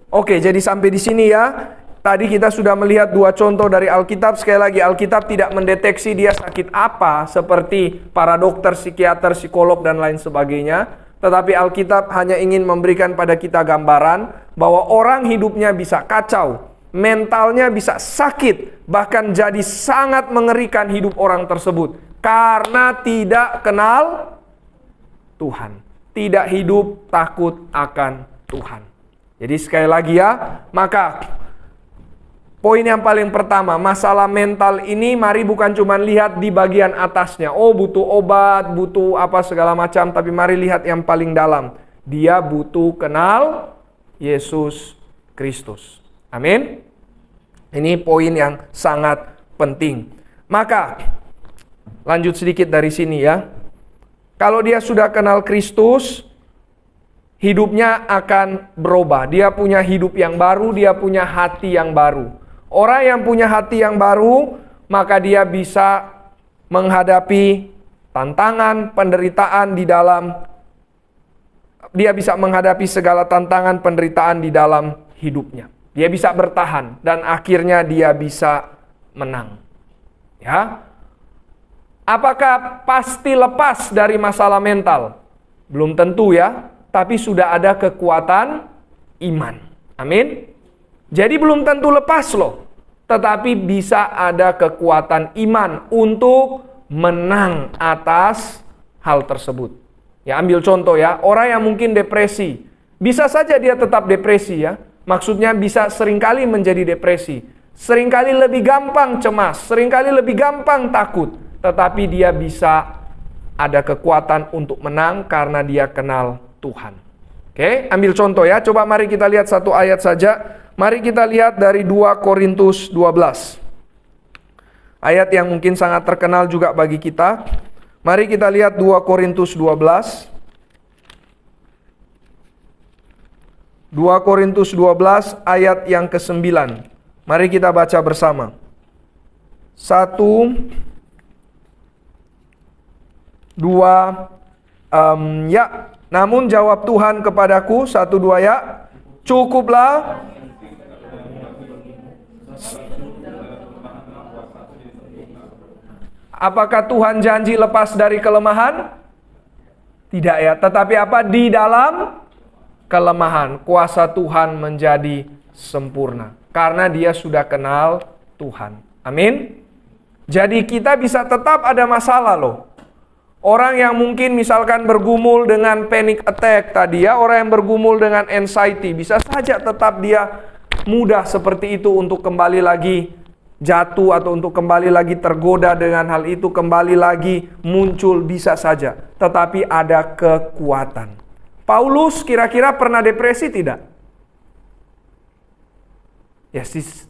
Oke, jadi sampai di sini, ya. Tadi kita sudah melihat dua contoh dari Alkitab. Sekali lagi, Alkitab tidak mendeteksi dia sakit apa seperti para dokter, psikiater, psikolog, dan lain sebagainya. Tetapi Alkitab hanya ingin memberikan pada kita gambaran bahwa orang hidupnya bisa kacau, mentalnya bisa sakit, bahkan jadi sangat mengerikan hidup orang tersebut karena tidak kenal Tuhan, tidak hidup takut akan Tuhan. Jadi sekali lagi, ya, maka poin yang paling pertama, masalah mental ini mari bukan cuma lihat di bagian atasnya. Oh, butuh obat, butuh apa segala macam, tapi mari lihat yang paling dalam. Dia butuh kenal Yesus Kristus. Amin. Ini poin yang sangat penting. Maka, lanjut sedikit dari sini, ya. Kalau dia sudah kenal Kristus, hidupnya akan berubah. Dia punya hidup yang baru, dia punya hati yang baru. Orang yang punya hati yang baru, maka dia bisa menghadapi tantangan, penderitaan di dalam, dia bisa menghadapi segala tantangan, penderitaan di dalam hidupnya. Dia bisa bertahan dan akhirnya dia bisa menang. Ya. Apakah pasti lepas dari masalah mental? Belum tentu, ya, tapi sudah ada kekuatan iman. Amin. Jadi belum tentu lepas loh. Tetapi bisa ada kekuatan iman untuk menang atas hal tersebut. Ya, ambil contoh, ya, orang yang mungkin depresi. Bisa saja dia tetap depresi, ya. Maksudnya bisa seringkali menjadi depresi. Seringkali lebih gampang cemas, seringkali lebih gampang takut. Tetapi dia bisa ada kekuatan untuk menang karena dia kenal Tuhan. Oke, ambil contoh, ya. Coba mari kita lihat satu ayat saja. Mari kita lihat dari 2 Korintus 12. Ayat yang mungkin sangat terkenal juga bagi kita. Mari kita lihat 2 Korintus 12. 2 Korintus 12 ayat yang ke-9. Mari kita baca bersama. 1, 2, ya. Namun jawab Tuhan kepadaku, 1, 2, ya. Cukuplah. Apakah Tuhan janji lepas dari kelemahan? Tidak, ya. Tetapi apa? Di dalam kelemahan, kuasa Tuhan menjadi sempurna. Karena dia sudah kenal Tuhan. Amin. Jadi kita bisa tetap ada masalah loh. Orang yang mungkin misalkan bergumul dengan panic attack tadi ya, orang yang bergumul dengan anxiety, bisa saja tetap dia mudah seperti itu untuk kembali lagi jatuh atau untuk kembali lagi tergoda dengan hal itu, kembali lagi muncul, bisa saja. Tetapi ada kekuatan. Paulus kira-kira pernah depresi tidak? Ya,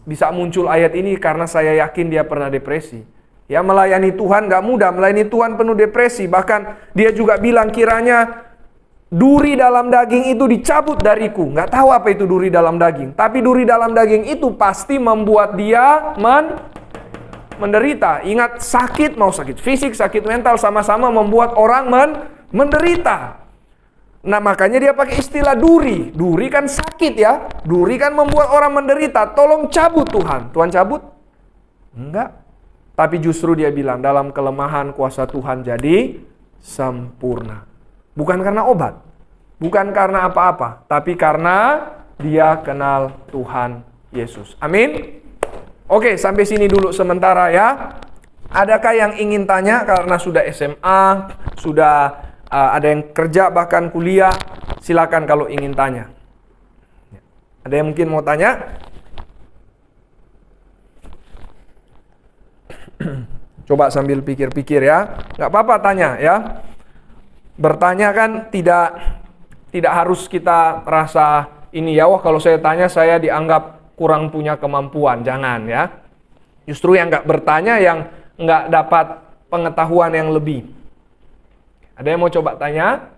bisa muncul ayat ini karena saya yakin dia pernah depresi. Ya, melayani Tuhan gak mudah, melayani Tuhan penuh depresi. Bahkan dia juga bilang kiranya duri dalam daging itu dicabut dariku. Gak tahu apa itu duri dalam daging. Tapi duri dalam daging itu pasti membuat dia menderita. Ingat, sakit, mau sakit fisik, sakit mental, sama-sama membuat orang menderita. Nah, makanya dia pakai istilah duri. Duri kan sakit ya. Duri kan membuat orang menderita. Tolong cabut Tuhan. Tuhan cabut? Enggak. Tapi justru dia bilang dalam kelemahan kuasa Tuhan jadi sempurna. Bukan karena obat. Bukan karena apa-apa. Tapi karena dia kenal Tuhan Yesus. Amin. Oke, sampai sini dulu sementara ya. Adakah yang ingin tanya karena sudah SMA, sudah ada yang kerja bahkan kuliah? Silakan kalau ingin tanya. Ada yang mungkin mau tanya? Coba sambil pikir-pikir ya. Nggak apa-apa tanya ya. Bertanya kan tidak harus kita rasa ini ya, wah kalau saya tanya saya dianggap kurang punya kemampuan. Jangan ya. Justru yang nggak bertanya yang nggak dapat pengetahuan yang lebih. Ada yang mau coba tanya?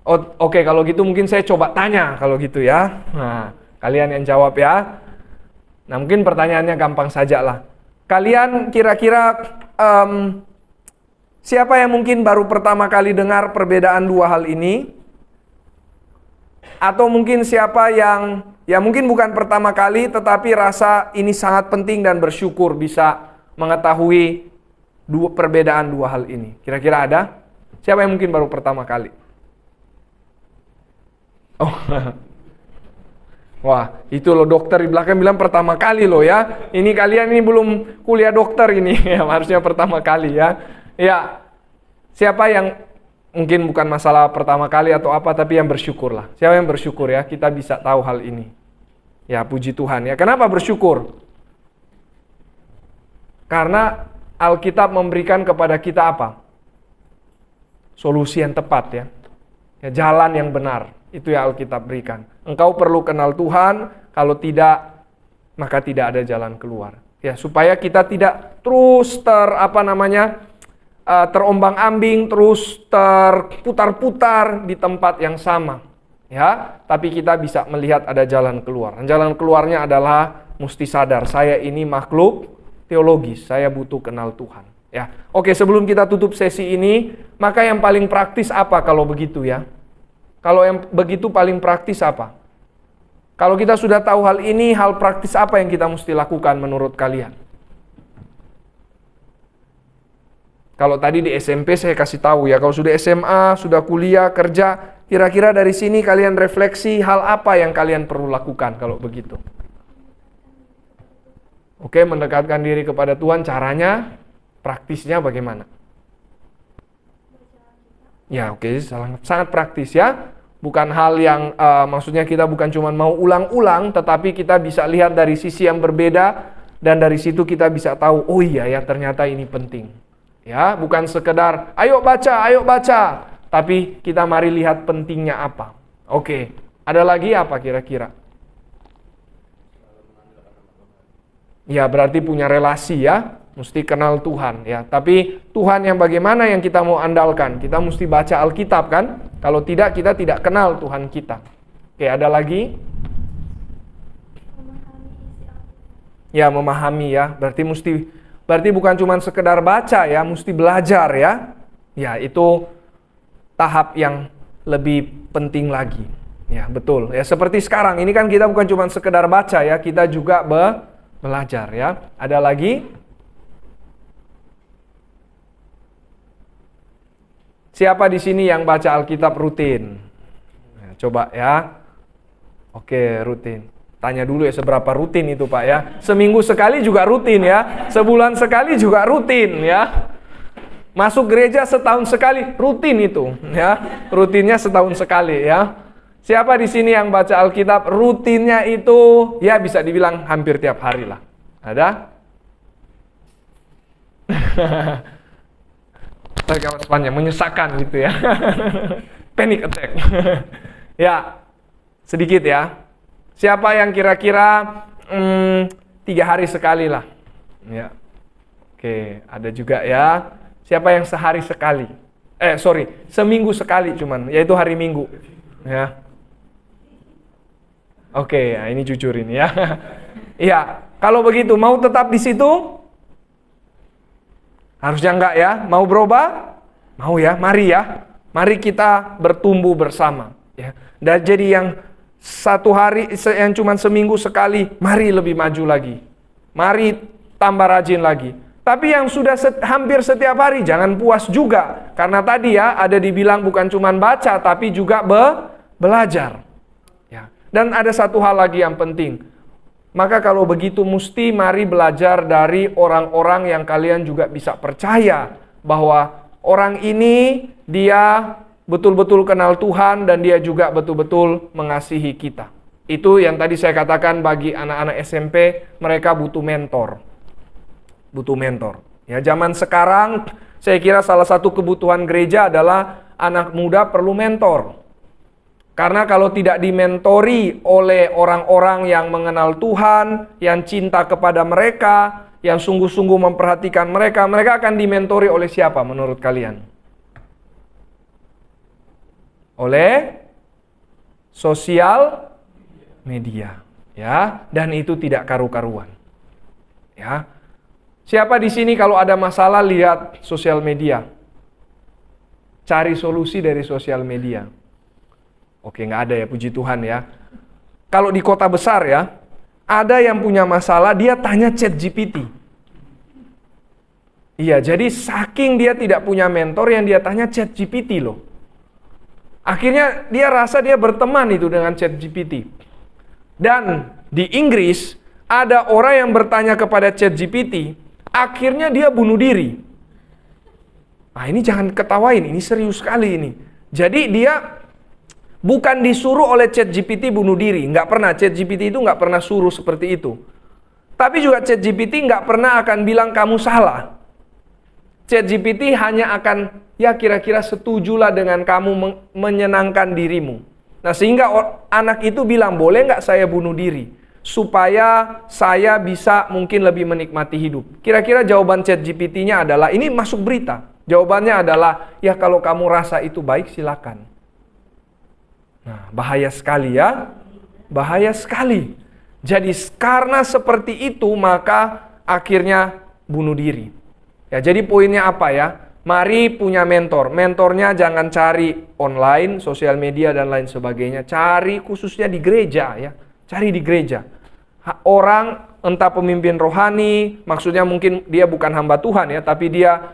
Oh, oke, kalau gitu mungkin saya coba tanya kalau gitu ya. Nah, kalian yang jawab ya. Nah, mungkin pertanyaannya gampang saja lah. Kalian kira-kira siapa yang mungkin baru pertama kali dengar perbedaan dua hal ini? Atau mungkin siapa yang ya mungkin bukan pertama kali tetapi rasa ini sangat penting dan bersyukur bisa mengetahui perbedaan dua hal ini. Kira-kira ada? Siapa yang mungkin baru pertama kali? Oh. Wah, itu loh dokter di belakang bilang pertama kali loh ya. Ini kalian ini belum kuliah dokter ini ya, harusnya pertama kali ya. Ya, siapa yang mungkin bukan masalah pertama kali atau apa, tapi yang bersyukur lah. Siapa yang bersyukur ya, kita bisa tahu hal ini. Ya, puji Tuhan ya. Kenapa bersyukur? Karena Alkitab memberikan kepada kita apa? Solusi yang tepat ya. Ya, jalan yang benar. Itu yang Alkitab berikan. Engkau perlu kenal Tuhan, kalau tidak, maka tidak ada jalan keluar. Ya, supaya kita tidak terus terombang-ambing, terus terputar-putar di tempat yang sama. Ya, tapi kita bisa melihat ada jalan keluar. Dan jalan keluarnya adalah mesti sadar, saya ini makhluk teologis, saya butuh kenal Tuhan. Ya, oke, sebelum kita tutup sesi ini, maka yang paling praktis apa kalau begitu ya? Kalau yang begitu paling praktis apa? Kalau kita sudah tahu hal ini, hal praktis apa yang kita mesti lakukan menurut kalian? Kalau tadi di SMP saya kasih tahu ya, kalau sudah SMA, sudah kuliah, kerja, kira-kira dari sini kalian refleksi hal apa yang kalian perlu lakukan kalau begitu? Oke, mendekatkan diri kepada Tuhan, caranya, praktisnya bagaimana? Ya, oke, sangat praktis ya. Bukan hal yang maksudnya kita bukan cuma mau ulang-ulang, tetapi kita bisa lihat dari sisi yang berbeda dan dari situ kita bisa tahu, oh iya ya ternyata ini penting. Ya, bukan sekedar ayo baca, tapi kita mari lihat pentingnya apa. Oke, ada lagi apa kira-kira? Ya, berarti punya relasi ya. Mesti kenal Tuhan ya. Tapi Tuhan yang bagaimana yang kita mau andalkan? Kita mesti baca Alkitab kan? Kalau tidak, kita tidak kenal Tuhan kita. Oke, ada lagi? Ya, memahami ya. Berarti bukan cuma sekedar baca ya, mesti belajar ya. Ya, itu tahap yang lebih penting lagi. Ya, betul. Ya, seperti sekarang ini kan kita bukan cuma sekedar baca ya, kita juga belajar ya. Ada lagi? Siapa di sini yang baca Alkitab rutin? Nah, coba ya. Oke, rutin. Tanya dulu ya seberapa rutin itu Pak ya. Seminggu sekali juga rutin ya. Sebulan sekali juga rutin ya. Masuk gereja setahun sekali, rutin itu ya. Rutinnya setahun sekali ya. Siapa di sini yang baca Alkitab rutinnya itu ya bisa dibilang hampir tiap hari lah. Ada? Terkawas panjang, menyesakan gitu ya. Panic attack. Ya, sedikit ya. Siapa yang kira-kira 3 hari sekali lah. Ya. Oke, ada juga ya. Siapa yang sehari sekali? Seminggu sekali cuman, yaitu hari Minggu. Ya. Oke, ya, ini jujur ini ya. Iya, kalau begitu mau tetap di situ? Harusnya enggak ya. Mau berubah? Mau ya, mari ya. Mari kita bertumbuh bersama. Ya. Dan jadi yang 1 hari, yang cuma seminggu sekali, mari lebih maju lagi. Mari tambah rajin lagi. Tapi yang sudah hampir setiap hari, jangan puas juga. Karena tadi ya, ada dibilang bukan cuma baca, tapi juga belajar. Ya. Dan ada satu hal lagi yang penting. Maka kalau begitu mesti mari belajar dari orang-orang yang kalian juga bisa percaya. Bahwa orang ini, dia betul-betul kenal Tuhan dan dia juga betul-betul mengasihi kita. Itu yang tadi saya katakan bagi anak-anak SMP, mereka butuh mentor. Butuh mentor. Ya, zaman sekarang saya kira salah satu kebutuhan gereja adalah anak muda perlu mentor. Karena kalau tidak dimentori oleh orang-orang yang mengenal Tuhan, yang cinta kepada mereka, yang sungguh-sungguh memperhatikan mereka, mereka akan dimentori oleh siapa menurut kalian? Oleh sosial media, ya, dan itu tidak karu-karuan. Ya. Siapa di sini kalau ada masalah lihat sosial media? Cari solusi dari sosial media. Oke, nggak ada ya, puji Tuhan ya. Kalau di kota besar ya, ada yang punya masalah, dia tanya ChatGPT. Iya, jadi saking dia tidak punya mentor, yang dia tanya ChatGPT loh. Akhirnya dia rasa dia berteman itu dengan ChatGPT. Dan di Inggris, ada orang yang bertanya kepada ChatGPT, akhirnya dia bunuh diri. Nah, ini jangan ketawain, ini serius sekali ini. Jadi dia bukan disuruh oleh ChatGPT bunuh diri. Nggak pernah, ChatGPT itu nggak pernah suruh seperti itu. Tapi juga ChatGPT nggak pernah akan bilang kamu salah. ChatGPT hanya akan, ya kira-kira setujulah dengan kamu menyenangkan dirimu. Nah, sehingga anak itu bilang, boleh nggak saya bunuh diri? Supaya saya bisa mungkin lebih menikmati hidup. Kira-kira jawaban ChatGPT-nya adalah, ini masuk berita. Jawabannya adalah, ya kalau kamu rasa itu baik silakan. Nah, bahaya sekali ya. Bahaya sekali. Jadi karena seperti itu maka akhirnya bunuh diri. Ya, jadi poinnya apa ya? Mari punya mentor. Mentornya jangan cari online, sosial media dan lain sebagainya. Cari khususnya di gereja ya. Cari di gereja. Orang entah pemimpin rohani, maksudnya mungkin dia bukan hamba Tuhan ya, tapi dia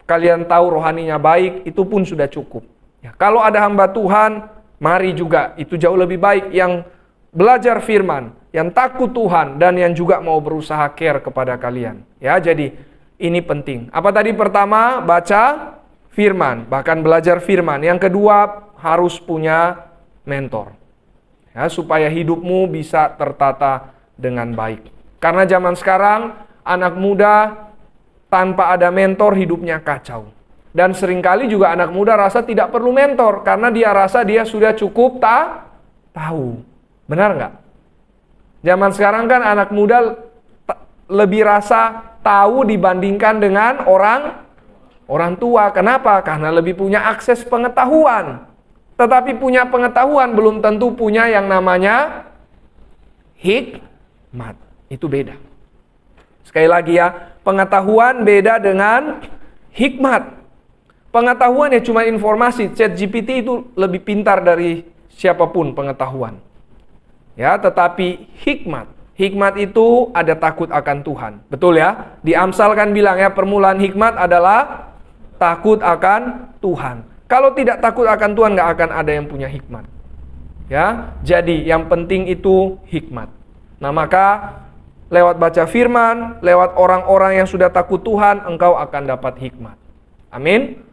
kalian tahu rohaninya baik, itu pun sudah cukup. Ya, kalau ada hamba Tuhan, mari juga, itu jauh lebih baik yang belajar firman, yang takut Tuhan, dan yang juga mau berusaha care kepada kalian. Ya, jadi ini penting. Apa tadi pertama? Baca firman, bahkan belajar firman. Yang kedua, harus punya mentor. Ya, supaya hidupmu bisa tertata dengan baik. Karena zaman sekarang, anak muda tanpa ada mentor hidupnya kacau. Dan seringkali juga anak muda rasa tidak perlu mentor, karena dia rasa dia sudah cukup tahu. Benar nggak? Zaman sekarang kan anak muda lebih rasa tahu dibandingkan dengan orang tua. Kenapa? Karena lebih punya akses pengetahuan. Tetapi punya pengetahuan belum tentu punya yang namanya hikmat. Itu beda. Sekali lagi ya, pengetahuan beda dengan hikmat. Pengetahuan ya cuma informasi. ChatGPT itu lebih pintar dari siapapun pengetahuan. Ya, tetapi hikmat. Hikmat itu ada takut akan Tuhan. Betul ya? Di Amsal kan bilang ya, permulaan hikmat adalah takut akan Tuhan. Kalau tidak takut akan Tuhan, nggak akan ada yang punya hikmat. Ya, jadi yang penting itu hikmat. Nah, maka lewat baca firman, lewat orang-orang yang sudah takut Tuhan, engkau akan dapat hikmat. Amin.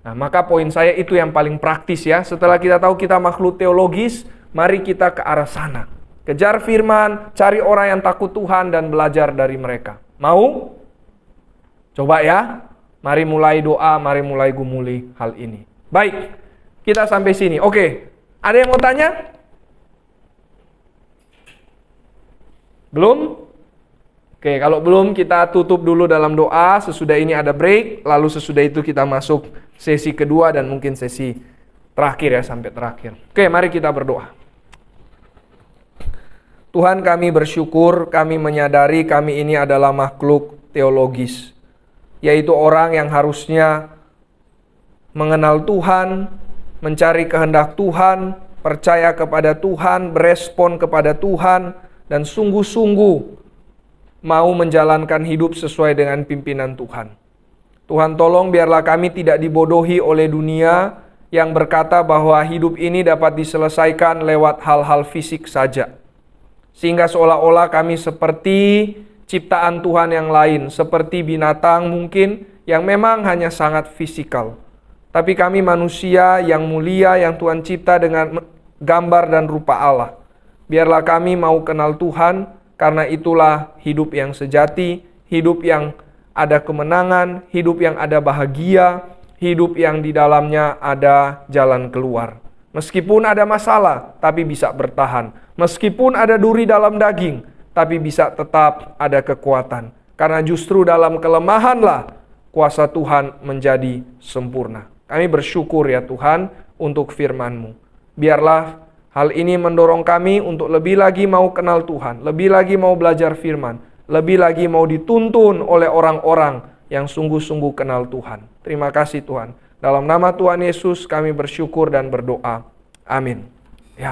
Nah, maka poin saya itu yang paling praktis ya. Setelah kita tahu kita makhluk teologis, mari kita ke arah sana. Kejar firman, cari orang yang takut Tuhan dan belajar dari mereka. Mau? Coba ya. Mari mulai doa, mari mulai gumuli hal ini. Baik, kita sampai sini. Oke, ada yang mau tanya? Belum? Oke, kalau belum kita tutup dulu dalam doa. Sesudah ini ada break, lalu sesudah itu kita masuk sesi kedua dan mungkin sesi terakhir ya, sampai terakhir. Oke, mari kita berdoa. Tuhan, kami bersyukur, kami menyadari kami ini adalah makhluk teologis, yaitu orang yang harusnya mengenal Tuhan, mencari kehendak Tuhan, percaya kepada Tuhan, berespon kepada Tuhan, dan sungguh-sungguh mau menjalankan hidup sesuai dengan pimpinan Tuhan. Tuhan, tolong biarlah kami tidak dibodohi oleh dunia yang berkata bahwa hidup ini dapat diselesaikan lewat hal-hal fisik saja. Sehingga seolah-olah kami seperti ciptaan Tuhan yang lain, seperti binatang mungkin yang memang hanya sangat fisikal. Tapi kami manusia yang mulia yang Tuhan cipta dengan gambar dan rupa Allah. Biarlah kami mau kenal Tuhan, karena itulah hidup yang sejati, hidup yang ada kemenangan, hidup yang ada bahagia, hidup yang di dalamnya ada jalan keluar. Meskipun ada masalah, tapi bisa bertahan. Meskipun ada duri dalam daging, tapi bisa tetap ada kekuatan. Karena justru dalam kelemahanlah kuasa Tuhan menjadi sempurna. Kami bersyukur ya Tuhan untuk firman-Mu. Biarlah hal ini mendorong kami untuk lebih lagi mau kenal Tuhan, lebih lagi mau belajar firman, lebih lagi mau dituntun oleh orang-orang yang sungguh-sungguh kenal Tuhan. Terima kasih Tuhan. Dalam nama Tuhan Yesus kami bersyukur dan berdoa. Amin.